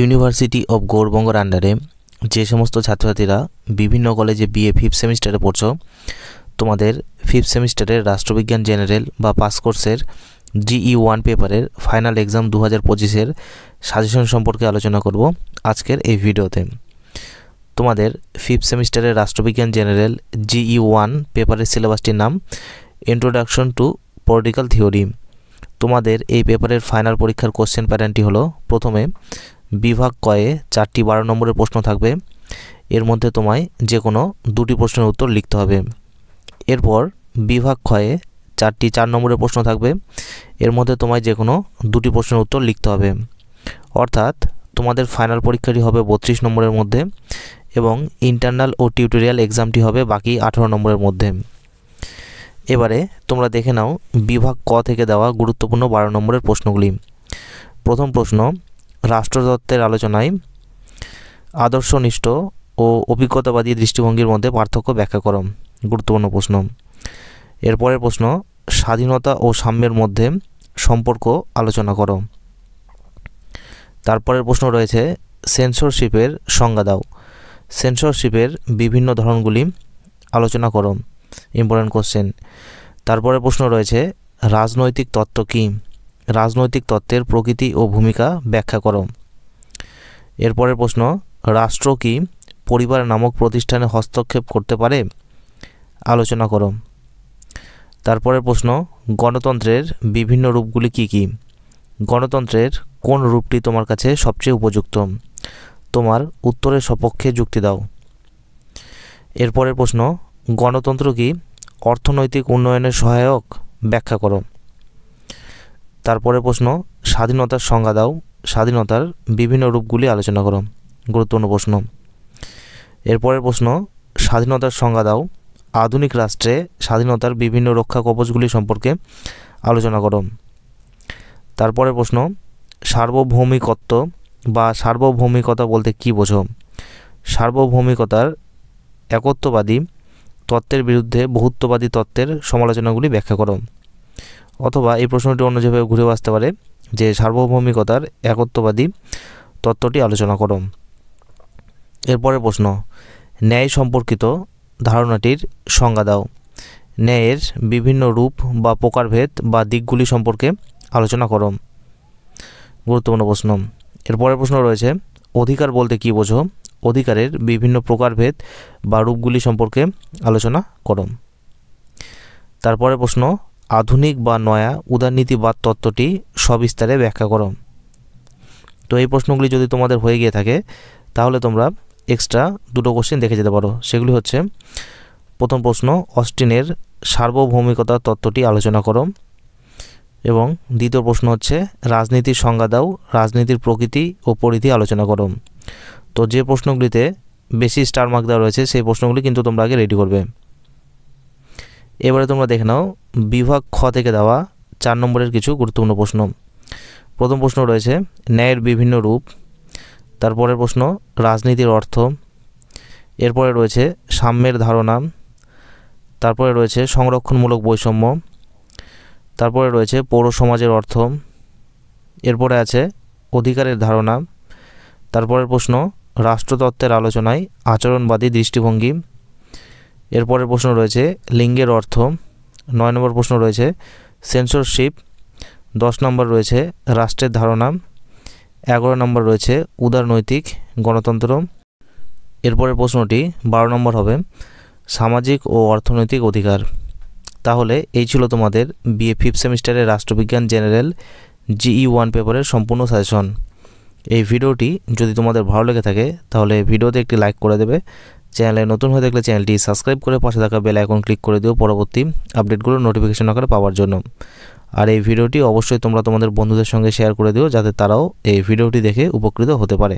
University of গৌড়বঙ্গের আন্ডারে যে সমস্ত ছাত্রছাত্রীরা বিভিন্ন কলেজে বিএ ফিফথ সেমিস্টারে পড়ছো, তোমাদের ফিফথ সেমিস্টারের রাষ্ট্রবিজ্ঞান জেনারেল বা পাস কোর্সের GE1 পেপারের ফাইনাল এক্সাম 2025-এর সাজেশন সম্পর্কে আলোচনা করব আজকের এই ভিডিওতে। তোমাদের ফিফথ সেমিস্টারের রাষ্ট্রবিজ্ঞান জেনারেল GE1 পেপারের সিলেবাসটির নাম ইন্ট্রোডাকশন টু পলিটিক্যাল থিওরি। তোমাদের এই পেপারের ফাইনাল পরীক্ষার কোশ্চেন প্যাটার্নটি হলো, প্রথমে বিভাগ কয়ে 4টি 12 নম্বরের প্রশ্ন থাকবে, এর মধ্যে তোমায় যে কোনো 2টি প্রশ্নের উত্তর লিখতে হবে। এরপর বিভাগ ক্ষয়ে 4টি 4 নম্বরের প্রশ্ন থাকবে, এর মধ্যে তোমায় যে কোনো 2টি প্রশ্নের উত্তর লিখতে হবে। অর্থাৎ তোমাদের ফাইনাল পরীক্ষাটি হবে 32 নম্বরের মধ্যে এবং ইন্টারনাল ও টিউটোরিয়াল এক্সামটি হবে বাকি 18 নম্বরের মধ্যে। এবারে তোমরা দেখে নাও বিভাগ ক থেকে দেওয়া গুরুত্বপূর্ণ 12 নম্বরের প্রশ্নগুলি। প্রথম প্রশ্ন, রাষ্ট্রতত্ত্বের আলোচনায় আদর্শনিষ্ঠ ও অভিজ্ঞতাবাদী দৃষ্টিভঙ্গির মধ্যে পার্থক্য ব্যাখ্যা করো। গুরুত্বপূর্ণ প্রশ্ন। এরপরের প্রশ্ন, স্বাধীনতা ও সাম্যের মধ্যে সম্পর্ক আলোচনা করো। তারপরের প্রশ্ন রয়েছে সেন্সরশিপের সংজ্ঞা দাও। সেন্সরশিপের বিভিন্ন ধরনগুলি আলোচনা করো। Important question. তারপরে প্রশ্ন রয়েছে রাজনৈতিক তত্ত্ব কী? রাজনৈতিক তত্ত্বের প্রকৃতি ও ভূমিকা ব্যাখ্যা করো। এরপরের প্রশ্ন, রাষ্ট্র কি পরিবার নামক প্রতিষ্ঠানে হস্তক্ষেপ করতে পারে? আলোচনা করো। তারপরের প্রশ্ন, গণতন্ত্রের বিভিন্ন রূপগুলি কি কি? গণতন্ত্রের কোন রূপটি তোমার কাছে সবচেয়ে উপযুক্ত? তোমার উত্তরের সপক্ষে যুক্তি দাও। এরপরের প্রশ্ন, গণতন্ত্র কি অর্থনৈতিক উন্নয়নের সহায়ক? ব্যাখ্যা করো। তারপরে প্রশ্ন, স্বাধীনতার সংজ্ঞা দাও। স্বাধীনতার বিভিন্ন রূপগুলি আলোচনা করো। গুরুত্বপূর্ণ প্রশ্ন। এরপরের প্রশ্ন, স্বাধীনতার সংজ্ঞা দাও। আধুনিক রাষ্ট্রে স্বাধীনতার বিভিন্ন রক্ষা কবচগুলি সম্পর্কে আলোচনা করো। তারপরে প্রশ্ন, সার্বভৌমিকত্ব বা সার্বভৌমিকতা বলতে কী বোঝো? সার্বভৌমিকতার একত্ববাদী তত্ত্বের বিরুদ্ধে বহুত্ববাদী তত্ত্বের সমালোচনাগুলি ব্যাখ্যা করো। অথবা এই প্রশ্নটি অন্য যেভাবে ঘুরেও আসতে পারে যে সার্বভৌমিকতার একত্ববাদী তত্ত্বটি আলোচনা করো। এরপরের প্রশ্ন, ন্যায় সম্পর্কিত ধারণাটির সংজ্ঞা দাও। ন্যায়ের বিভিন্ন রূপ বা প্রকারভেদ বা দিকগুলি সম্পর্কে আলোচনা করো। গুরুত্বপূর্ণ প্রশ্ন। এরপরের প্রশ্ন রয়েছে অধিকার বলতে কী বোঝো? অধিকারের বিভিন্ন প্রকারভেদ বা রূপগুলি সম্পর্কে আলোচনা করো। তারপরে প্রশ্ন, আধুনিক বা নয়া উদারনীতিবাদ তত্ত্বটি সবিস্তারে ব্যাখ্যা করো। তো এই প্রশ্নগুলি যদি তোমাদের হয়ে গিয়ে থাকে তাহলে তোমরা এক্সট্রা 2টো কোশ্চেন দেখে যেতে পারো। সেগুলি হচ্ছে, প্রথম প্রশ্ন, অস্টিনের সার্বভৌমিকতা তত্ত্বটি আলোচনা করো, এবং দ্বিতীয় প্রশ্ন হচ্ছে রাজনীতির সংজ্ঞা দাও। রাজনীতির প্রকৃতি ও পরিধি আলোচনা করো। তো যে প্রশ্নগুলিতে বেশি স্টার মার্ক দেওয়া রয়েছে সেই প্রশ্নগুলি কিন্তু তোমরা আগে রেডি করবে। এবারে তোমরা দেখে নাও বিভাগ খ থেকে দেওয়া 4 নম্বরের কিছু গুরুত্বপূর্ণ প্রশ্ন। প্রথম প্রশ্ন রয়েছে ন্যায়ের বিভিন্ন রূপ। তারপরের প্রশ্ন, রাজনীতির অর্থ। এরপরে রয়েছে সাম্যের ধারণা। তারপরে রয়েছে সংরক্ষণমূলক বৈষম্য। তারপরে রয়েছে পৌর সমাজের অর্থ। এরপরে আছে অধিকারের ধারণা। তারপরের প্রশ্ন, রাষ্ট্রতত্ত্বের আলোচনায় আচরণবাদী দৃষ্টিভঙ্গি। এরপরের প্রশ্ন রয়েছে লিঙ্গের অর্থ। 9 নম্বর প্রশ্ন রয়েছে সেন্সরশিপ। 10 নম্বর রয়েছে রাষ্ট্রের ধারণা। 11 নম্বর রয়েছে উদারনৈতিক গণতন্ত্র। এরপরের প্রশ্নটি 12 নম্বর হবে সামাজিক ও অর্থনৈতিক অধিকার। তাহলে এই ছিল তোমাদের বিএ ফিফথ সেমিস্টারের রাষ্ট্রবিজ্ঞান জেনারেল GE1 পেপারের সম্পূর্ণ সাজেশন। এই ভিডিওটি যদি তোমাদের ভালো লেগে থাকে তাহলে ভিডিওতে একটি লাইক করে দেবে। চ্যানেলে নতুন হয়ে থাকলে চ্যানেলটি সাবস্ক্রাইব করে পাশে থাকা বেল আইকন ক্লিক করে দিও পরবর্তী আপডেটগুলো নোটিফিকেশন আকারে পাওয়ার জন্য। আর এই ভিডিওটি অবশ্যই তোমরা তোমাদের বন্ধুদের সঙ্গে শেয়ার করে দিও যাতে তারাও এই ভিডিওটি দেখে উপকৃত হতে পারে।